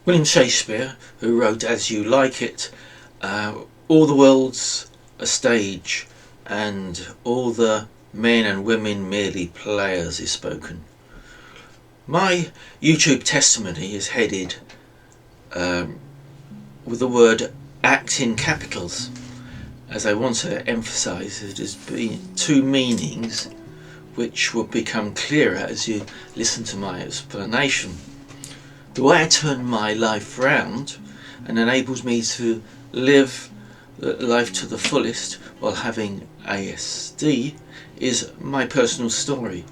William Shakespeare, who wrote As You Like It, all the world's a stage and all the men and women merely players is spoken. My YouTube testimony is headed with the word act in capitals, as I want to emphasise it as being two meanings which will become clearer as you listen to my explanation. The way I turn my life round and enables me to live life to the fullest while having ASD is my personal story.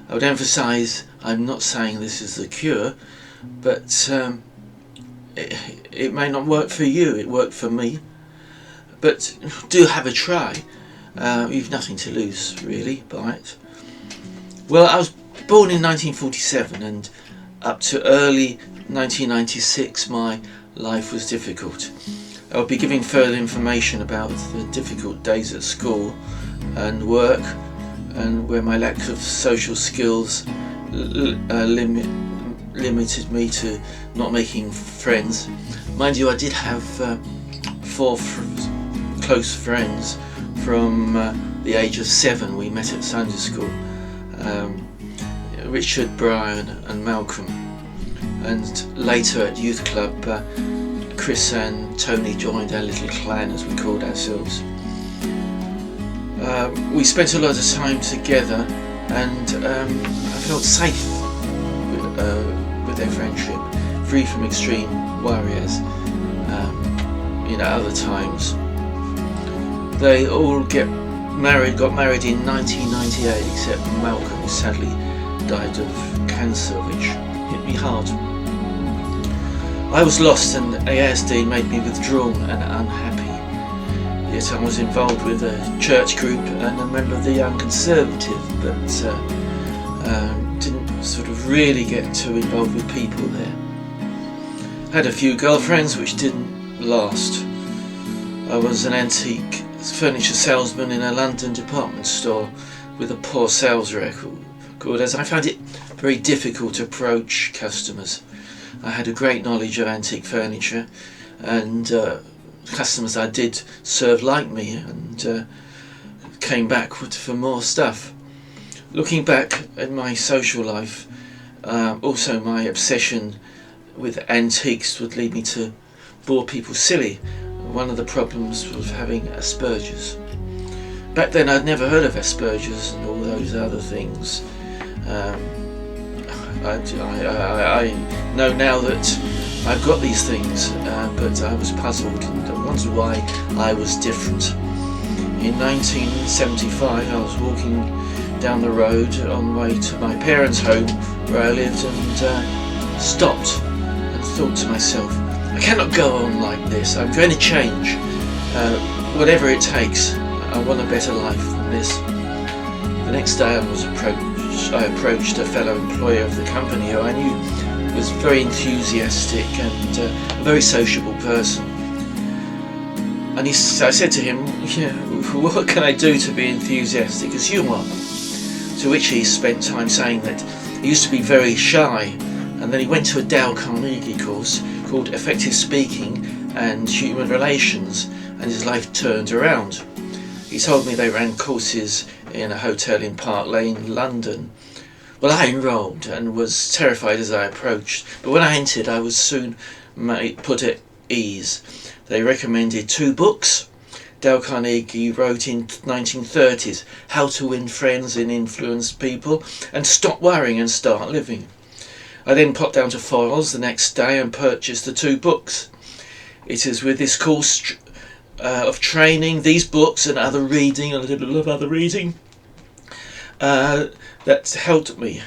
I would emphasise I'm not saying this is the cure, but it may not work for you. It worked for me, but do have a try. You've nothing to lose really by it. Well, I was born in 1947 and up to early 1996 my life was difficult. I'll be giving further information about the difficult days at school and work, and where my lack of social skills limited me to not making friends. Mind you, I did have four close friends from the age of 7. We met at Sunday school. Richard, Brian and Malcolm, and later at youth club Chris and Tony joined our little clan, as we called ourselves. We spent a lot of time together, and I felt safe with their friendship, free from extreme worries. Other times they all got married in 1998, except Malcolm, who sadly died of cancer, which hit me hard. I was lost, and ASD made me withdrawn and unhappy. Yet I was involved with a church group and a member of the Young Conservative, but didn't sort of really get too involved with people there. Had a few girlfriends which didn't last. I was an antique furniture salesman in a London department store with a poor sales record, as I found it very difficult to approach customers. I had a great knowledge of antique furniture, and customers I did serve liked me and came back for more stuff. Looking back at my social life, also my obsession with antiques would lead me to bore people silly. One of the problems was having Asperges. Back then I'd never heard of Asperges and all those other things. I know now that I've got these things, but I was puzzled and wondered why I was different. In 1975 I was walking down the road on the way to my parents' home where I lived, and stopped and thought to myself, I cannot go on like this. I'm going to change. Whatever it takes. I want a better life than this. The next day I approached a fellow employer of the company who I knew was very enthusiastic and a very sociable person. And I said to him, what can I do to be enthusiastic as you are? To which he spent time saying that he used to be very shy, and then he went to a Dale Carnegie course called Effective Speaking and Human Relations, and his life turned around. He told me they ran courses in a hotel in Park Lane, London. Well, I enrolled and was terrified as I approached, but when I entered I was soon put at ease. They recommended 2 books. Dale Carnegie wrote in 1930s, How to Win Friends and Influence People and Stop Worrying and Start Living. I then popped down to Foyles the next day and purchased the 2 books. It is with this course of training, these books and other reading, a little of other reading, that helped me,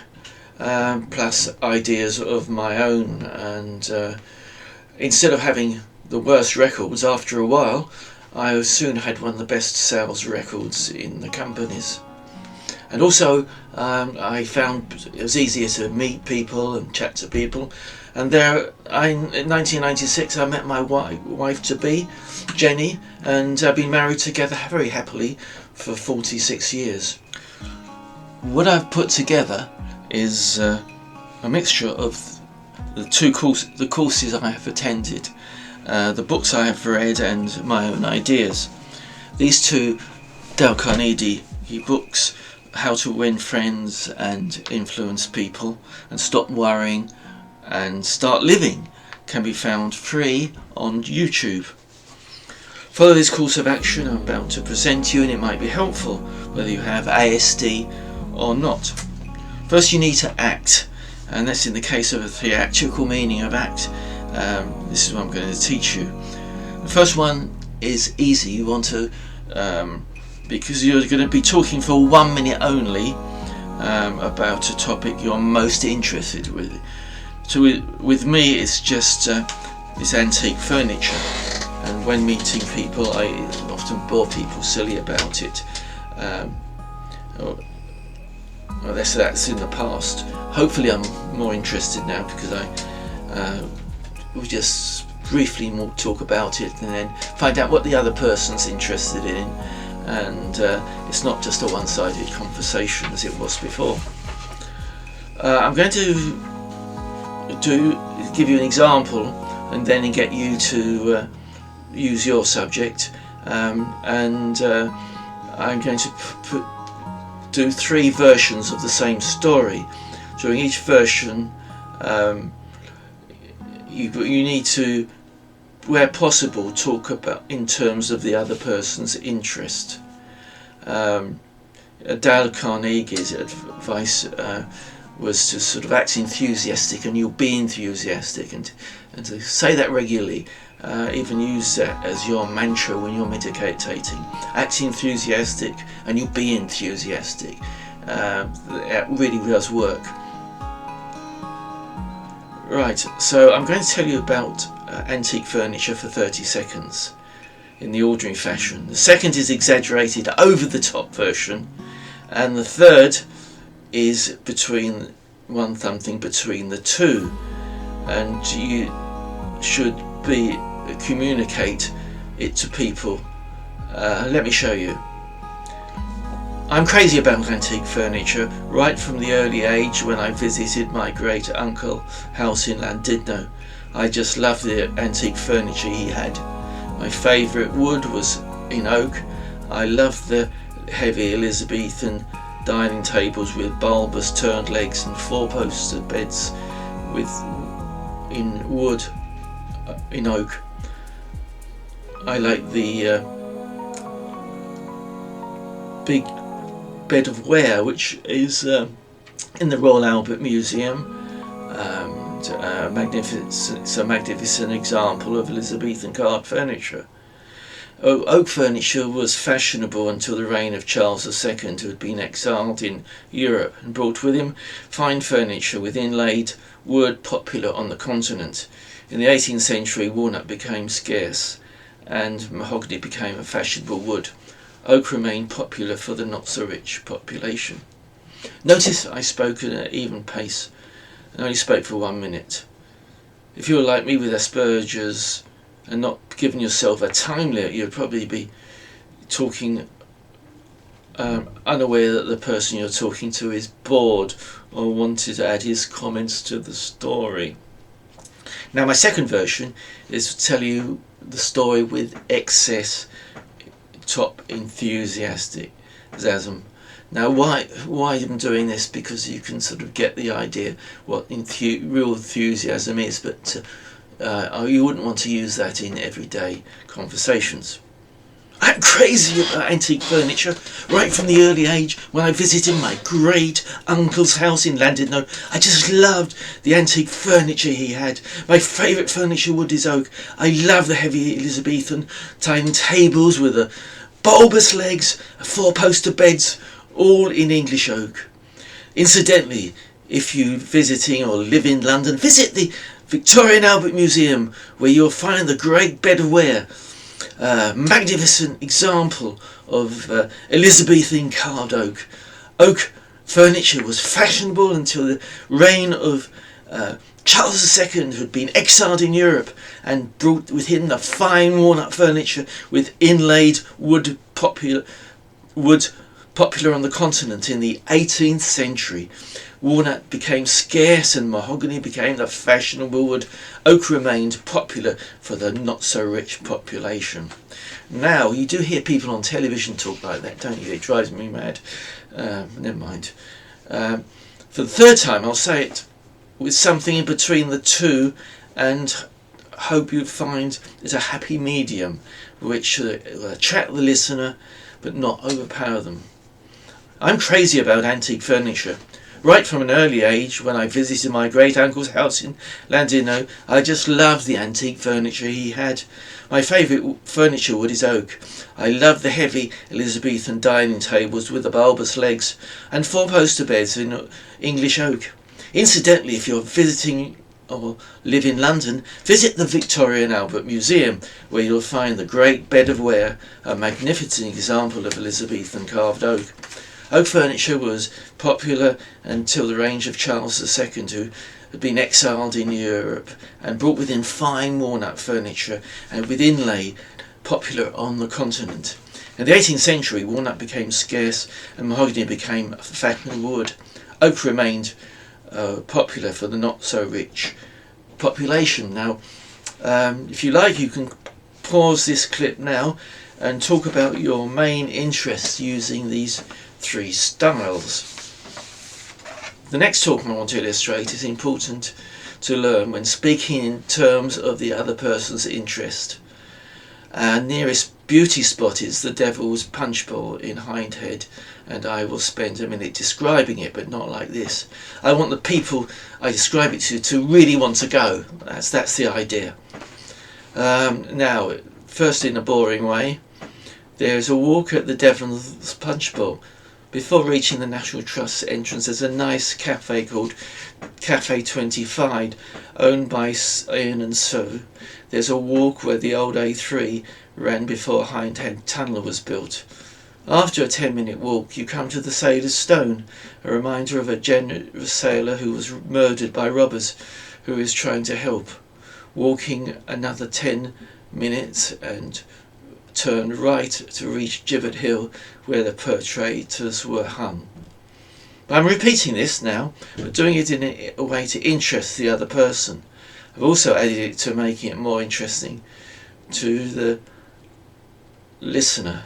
plus ideas of my own, and instead of having the worst records, after a while I soon had one of the best sales records in the companies. And also I found it was easier to meet people and chat to people, and there in 1996 I met my wife-to-be, Jenny, and I've been married together very happily for 46 years. What I've put together is a mixture of the courses I have attended, the books I have read, and my own ideas. These two Dale Carnegie books, How to Win Friends and Influence People and Stop Worrying and Start Living, can be found free on YouTube. Follow this course of action I'm about to present to you, and it might be helpful whether you have ASD or not. First, you need to act, and that's in the case of a theatrical meaning of act. This is what I'm going to teach you. The first one is easy. You want to, because you're going to be talking for 1 minute only about a topic you're most interested with. So with me, it's just it's antique furniture, and when meeting people, I often bore people silly about it. Well, that's in the past. Hopefully I'm more interested now, because I will just briefly more talk about it and then find out what the other person's interested in, and it's not just a one-sided conversation as it was before. I'm going to give you an example and then get you to use your subject, and I'm going to do 3 versions of the same story. During each version, you need to, where possible, talk about in terms of the other person's interest. Dale Carnegie's advice was to sort of act enthusiastic, and you'll be enthusiastic, and to say that regularly. Even use that as your mantra when you're meditating. Act enthusiastic and you'll be enthusiastic. It really does work. Right, so I'm going to tell you about antique furniture for 30 seconds in the ordinary fashion. The second is exaggerated, over the top version, and the third is something between the two, and you should communicate it to people. Let me show you. I'm crazy about antique furniture right from the early age when I visited my great uncle's house in Llandudno. I just loved the antique furniture he had. My favourite wood was in oak. I loved the heavy Elizabethan dining tables with bulbous turned legs and 4-poster beds in wood, in oak. I like the big bed of ware, which is in the Royal Albert Museum. It's a magnificent example of Elizabethan carved furniture. Oak furniture was fashionable until the reign of Charles II, who had been exiled in Europe and brought with him fine furniture with inlaid wood popular on the continent. In the 18th century, walnut became scarce and mahogany became a fashionable wood. Oak remained popular for the not-so-rich population. Notice I spoke at an even pace and only spoke for 1 minute. If you were like me with Asperges and not giving yourself a time limit, you'd probably be talking unaware that the person you're talking to is bored or wanted to add his comments to the story. Now, my second version is to tell you the story with excess top enthusiasm. Now, why I'm doing this? Because you can sort of get the idea what real enthusiasm is, but you wouldn't want to use that in everyday conversations. I'm crazy about antique furniture right from the early age when I visited my great uncle's house in Llandudno. I just loved the antique furniture he had. My favourite furniture wood is oak. I love the heavy Elizabethan dining tables with the bulbous legs, 4-poster beds, all in English oak. Incidentally, if you're visiting or live in London, visit the Victorian Albert Museum, where you'll find the great bed of ware. Magnificent example of Elizabethan carved oak. Oak furniture was fashionable until the reign of Charles II, who had been exiled in Europe and brought with him the fine walnut furniture with inlaid wood popular on the continent in the 18th century. Walnut became scarce and mahogany became the fashionable wood. Oak remained popular for the not-so-rich population. Now, you do hear people on television talk like that, don't you? It drives me mad. Never mind. For the third time, I'll say it with something in between the two, and hope you find it's a happy medium which will attract the listener but not overpower them. I'm crazy about antique furniture. Right from an early age, when I visited my great-uncle's house in Landino, I just loved the antique furniture he had. My favourite furniture wood is oak. I love the heavy Elizabethan dining tables with the bulbous legs and four-poster beds in English oak. Incidentally, if you're visiting or live in London, visit the Victoria and Albert Museum, where you'll find the Great Bed of Ware, a magnificent example of Elizabethan carved oak. Oak furniture was popular until the reign of Charles II, who had been exiled in Europe and brought with him fine walnut furniture and with inlay popular on the continent. In the 18th century, walnut became scarce and mahogany became a fashionable wood. Oak remained popular for the not-so-rich population. Now, if you like, you can pause this clip now and talk about your main interests using these three styles. The next talk I want to illustrate is important to learn when speaking in terms of the other person's interest. Our nearest beauty spot is the Devil's Punch Bowl in Hindhead, and I will spend a minute describing it, but not like this. I want the people I describe it to really want to go. That's the idea. Now, first in a boring way, there is a walk at the Devil's Punch Bowl. Before reaching the National Trust entrance, there's a nice cafe called Cafe 25, owned by Ian and Sue. There's a walk where the old A3 ran before Hindhead Tunnel was built. After a 10-minute walk, you come to the Sailor's Stone, a reminder of a generous sailor who was murdered by robbers who is trying to help. Walking another 10 minutes and turn right to reach Gibbet Hill, where the perpetrators were hung. I'm repeating this now, but doing it in a way to interest the other person. I've also added it to making it more interesting to the listener.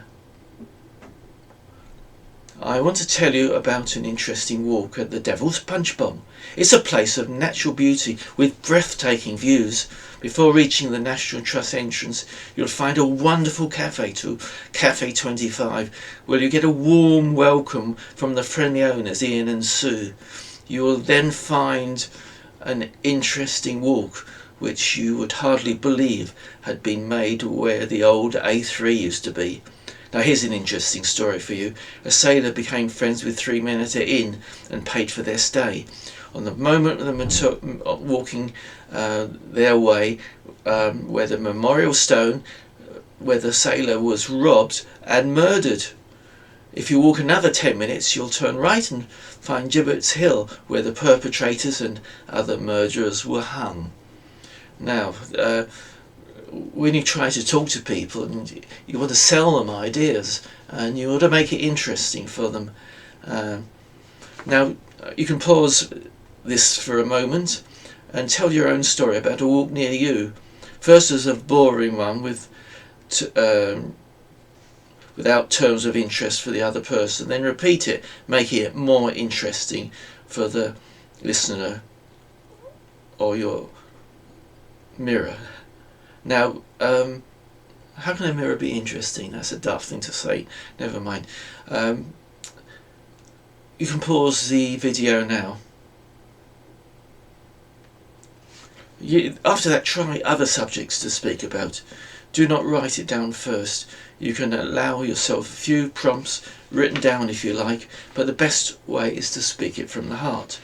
I want to tell you about an interesting walk at the Devil's Punch Bowl. It's a place of natural beauty with breathtaking views. Before reaching the National Trust entrance, you'll find a wonderful cafe to Cafe 25, where you get a warm welcome from the friendly owners, Ian and Sue. You will then find an interesting walk, which you would hardly believe had been made where the old A3 used to be. Now here's an interesting story for you. A sailor became friends with three men at an inn and paid for their stay. On the moment of them walking their way, where the memorial stone where the sailor was robbed and murdered. If you walk another 10 minutes, you'll turn right and find Gibbet's Hill, where the perpetrators and other murderers were hung. Now, when you try to talk to people and you want to sell them ideas, and you want to make it interesting for them. Now, you can pause this for a moment and tell your own story about a walk near you. First as a boring one without terms of interest for the other person, then repeat it, making it more interesting for the listener or your mirror. Now, how can a mirror be interesting? That's a daft thing to say. Never mind. You can pause the video now. After that, try other subjects to speak about. Do not write it down first. You can allow yourself a few prompts written down if you like, but the best way is to speak it from the heart.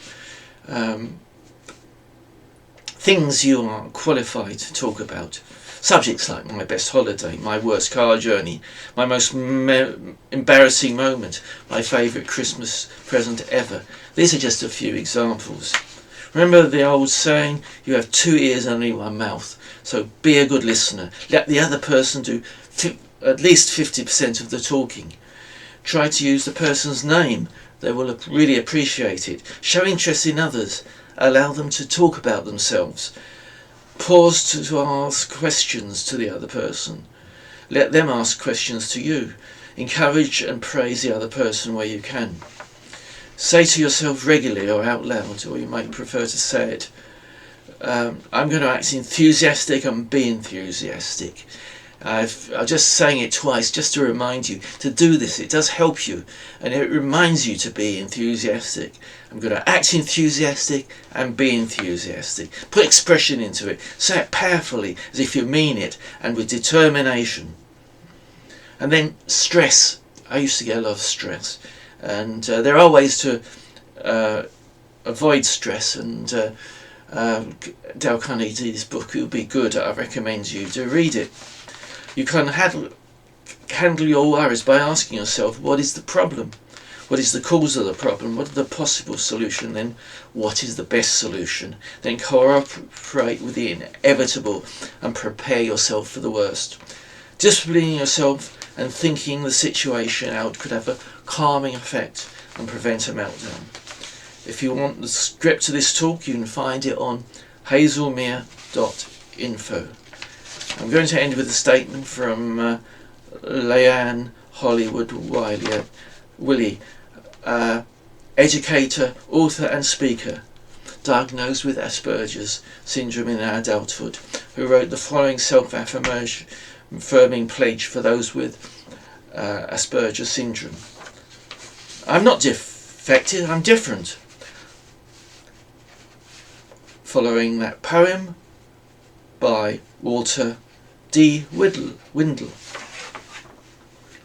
Things you are qualified to talk about. Subjects like my best holiday, my worst car journey, my most embarrassing moment, my favourite Christmas present ever. These are just a few examples. Remember the old saying, you have two ears and only one mouth. So be a good listener. Let the other person do at least 50% of the talking. Try to use the person's name. They will really appreciate it. Show interest in others. Allow them to talk about themselves. Pause to ask questions to the other person. Let them ask questions to you. Encourage and praise the other person where you can. Say to yourself regularly or out loud, or you might prefer to say it, I'm going to act enthusiastic and be enthusiastic. I'm just saying it twice just to remind you to do this. It does help you, and it reminds you to be enthusiastic. I'm going to act enthusiastic and be enthusiastic. Put expression into it. Say it powerfully, as if you mean it, and with determination. And then stress. I used to get a lot of stress, and there are ways to avoid stress, and Dale Carnegie's book will be good. I recommend you to read it. You can handle your worries by asking yourself, what is the problem? What is the cause of the problem? What is the possible solution? Then what is the best solution? Then cooperate with the inevitable and prepare yourself for the worst. Disciplining yourself and thinking the situation out could have a calming effect and prevent a meltdown. If you want the script of this talk, you can find it on hazelmere.info. I'm going to end with a statement from Leanne Hollywood Willie, educator, author and speaker, diagnosed with Asperger's syndrome in our adulthood, who wrote the following self-affirming pledge for those with Asperger's syndrome. I'm not defective, I'm different. Following that poem by Walter D. Windle.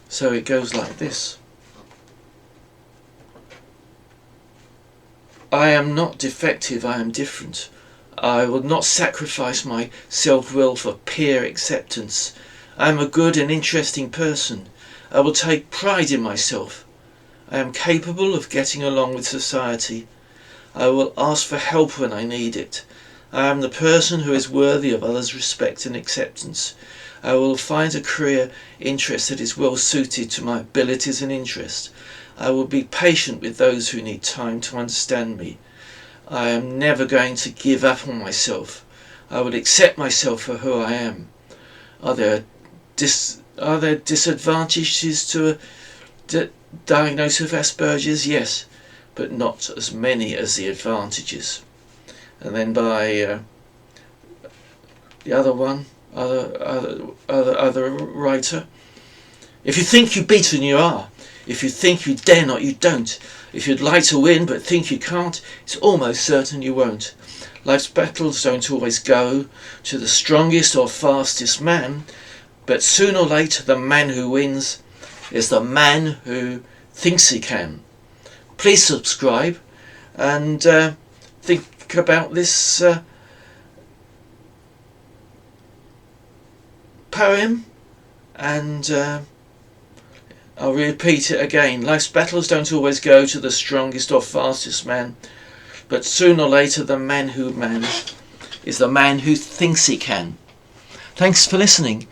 So it goes like this. I am not defective, I am different. I will not sacrifice my self-will for peer acceptance. I am a good and interesting person. I will take pride in myself. I am capable of getting along with society. I will ask for help when I need it. I am the person who is worthy of others' respect and acceptance. I will find a career interest that is well suited to my abilities and interests. I will be patient with those who need time to understand me. I am never going to give up on myself. I will accept myself for who I am. Are there disadvantages to a diagnosis of Asperger's? Yes, but not as many as the advantages. And then by the other writer, if you think you've beaten, you are. If you think you dare not, you don't. If you'd like to win but think you can't, it's almost certain you won't. Life's battles don't always go to the strongest or fastest man, but sooner or later the man who wins is the man who thinks he can. Please subscribe and think about this poem, and I'll repeat it again. Life's battles don't always go to the strongest or fastest man, but sooner or later the man is the man who thinks he can. Thanks for listening.